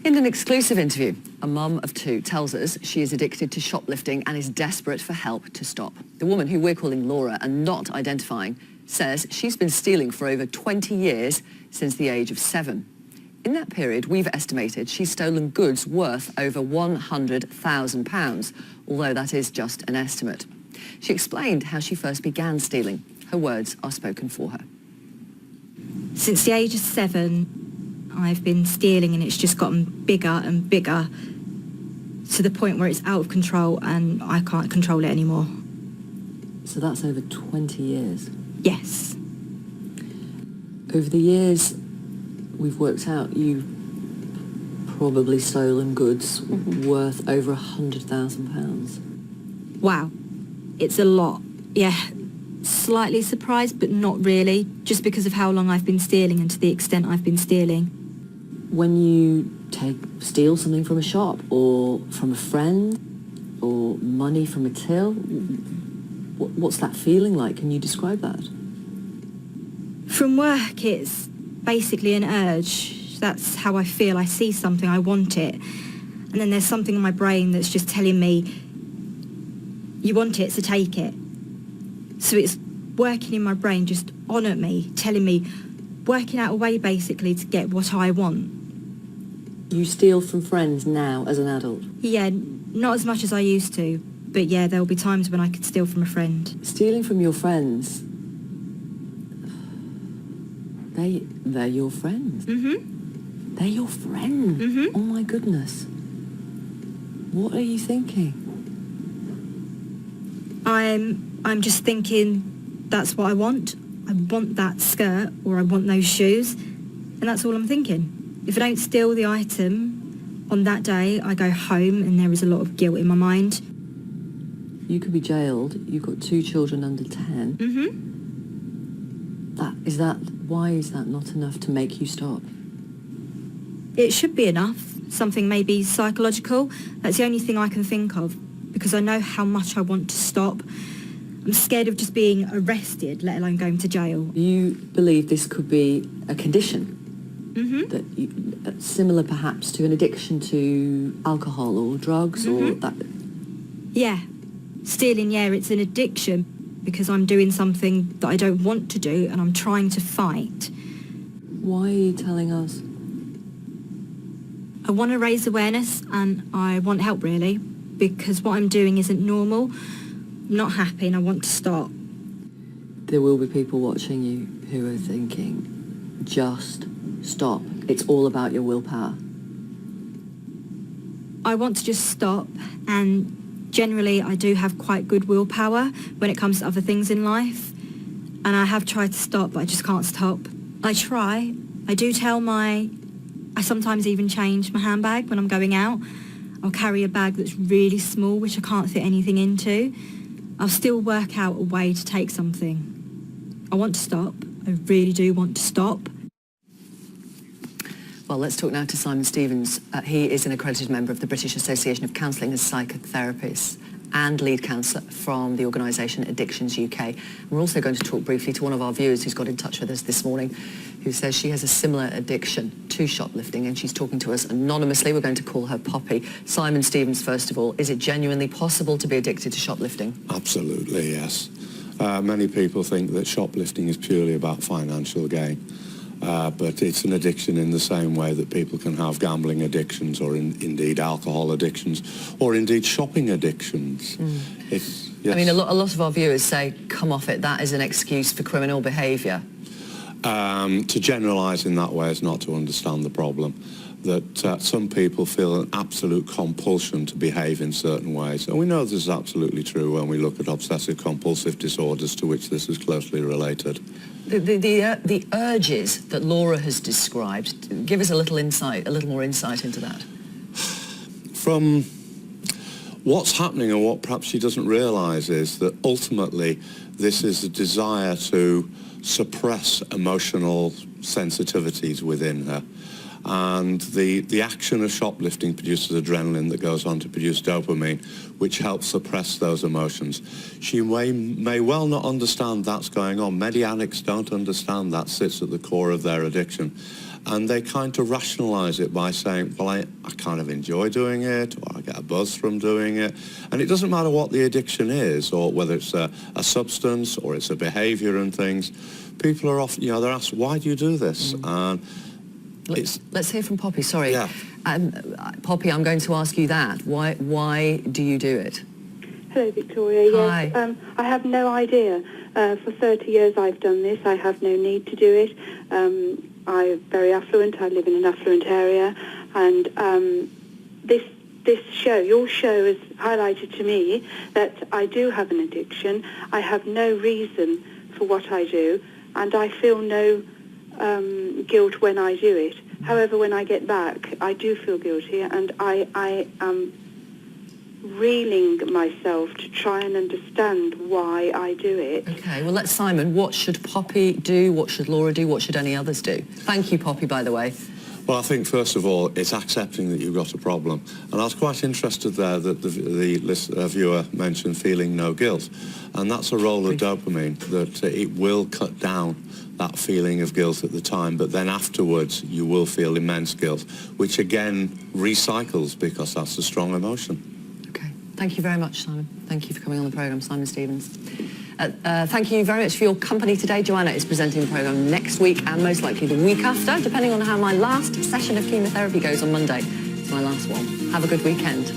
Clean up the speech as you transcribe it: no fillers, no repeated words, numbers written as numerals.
In an exclusive interview, a mum of two tells us she is addicted to shoplifting and is desperate for help to stop. The woman, who we're calling Laura and not identifying, says she's been stealing for over 20 years since the age of 7. In that period, we've estimated she's stolen goods worth over £100,000, although that is just an estimate. She explained how she first began stealing. Her words are spoken for her. Since the age of 7, I've been stealing, and it's just gotten bigger and bigger to the point where it's out of control and I can't control it anymore. So that's over 20 years? Yes. Over the years, we've worked out you've probably stolen goods worth over £100,000. Wow. It's a lot. Yeah. Slightly surprised, but not really, just because of how long I've been stealing and to the extent I've been stealing. When you steal something from a shop or from a friend or money from a till, what's that feeling like? Can you describe that? From work, it's basically an urge. That's how I feel. I see something, I want it. And then there's something in my brain that's just telling me, you want it, so take it. So it's working in my brain just on at me, telling me, working out a way basically to get what I want. You steal from friends now as an adult? Yeah, not as much as I used to. But yeah, there'll be times when I could steal from a friend. Stealing from your friends? They're your friends? Mm-hmm. They're your friends? Mm-hmm. Oh my goodness. What are you thinking? I'm just thinking, that's what I want. I want that skirt, or I want those shoes, and that's all I'm thinking. If I don't steal the item on that day, I go home and there is a lot of guilt in my mind. You could be jailed. You've got 2 children under 10. Mm-hmm. Why is that not enough to make you stop? It should be enough. Something maybe psychological. That's the only thing I can think of, because I know how much I want to stop. I'm scared of just being arrested, let alone going to jail. You believe this could be a condition? Mm-hmm. Similar perhaps to an addiction to alcohol or drugs or that? Yeah. Stealing, yeah, it's an addiction because I'm doing something that I don't want to do and I'm trying to fight. Why are you telling us? I want to raise awareness and I want help, really, because what I'm doing isn't normal. I'm not happy and I want to stop. There will be people watching you who are thinking, just stop. It's all about your willpower. I want to just stop, and generally I do have quite good willpower when it comes to other things in life, and I have tried to stop, but I just can't stop. I try. I sometimes even change my handbag when I'm going out. I'll carry a bag that's really small, which I can't fit anything into. I'll still work out a way to take something. I want to stop. I really do want to stop. Well, let's talk now to Simon Stevens. He is an accredited member of the British Association of Counselling and Psychotherapists and lead counsellor from the organisation AddictionsUK. We're also going to talk briefly to one of our viewers who's got in touch with us this morning, who says she has a similar addiction to shoplifting, and she's talking to us anonymously. We're going to call her Poppy. Simon Stevens, first of all, is it genuinely possible to be addicted to shoplifting? Absolutely, yes. Many people think that shoplifting is purely about financial gain. But it's an addiction in the same way that people can have gambling addictions or indeed alcohol addictions or indeed shopping addictions. Yes. I mean, a lot of our viewers say, come off it, that is an excuse for criminal behaviour. To generalise in that way is not to understand the problem. That some people feel an absolute compulsion to behave in certain ways. And we know this is absolutely true when we look at obsessive-compulsive disorders, to which this is closely related. The urges that Laura has described, give us a little more insight into that. From what's happening and what perhaps she doesn't realise is that ultimately this is a desire to suppress emotional sensitivities within her. And the action of shoplifting produces adrenaline that goes on to produce dopamine, which helps suppress those emotions. She may well not understand that's going on. Many addicts don't understand that sits at the core of their addiction. and they kind of rationalise it by saying, well, I kind of enjoy doing it, or I get a buzz from doing it. And it doesn't matter what the addiction is, or whether it's a substance or it's a behaviour and things. People are often, they're asked, why do you do this? And let's hear from Poppy. Sorry. Yeah. Poppy, I'm going to ask you that. Why do you do it? Hello, Victoria. Hi. Yes, I have no idea. For 30 years I've done this. I have no need to do it. I'm very affluent. I live in an affluent area. And this show, your show, has highlighted to me that I do have an addiction. I have no reason for what I do, and I feel no guilt when I do it. However, when I get back, I do feel guilty, and I am reeling myself to try and understand why I do it. Okay, well, let's Simon. What should Poppy do? What should Laura do? What should any others do? Thank you, Poppy, by the way. Well, I think, first of all, it's accepting that you've got a problem. And I was quite interested there that the viewer mentioned feeling no guilt. And that's a role of dopamine, that it will cut down that feeling of guilt at the time, but then afterwards you will feel immense guilt, which again recycles because that's a strong emotion. Okay, thank you very much, Simon. Thank you for coming on the programme, Simon Stevens. Thank you very much for your company today. Joanna is presenting the programme next week and most likely the week after, depending on how my last session of chemotherapy goes on Monday. It's my last one. Have a good weekend.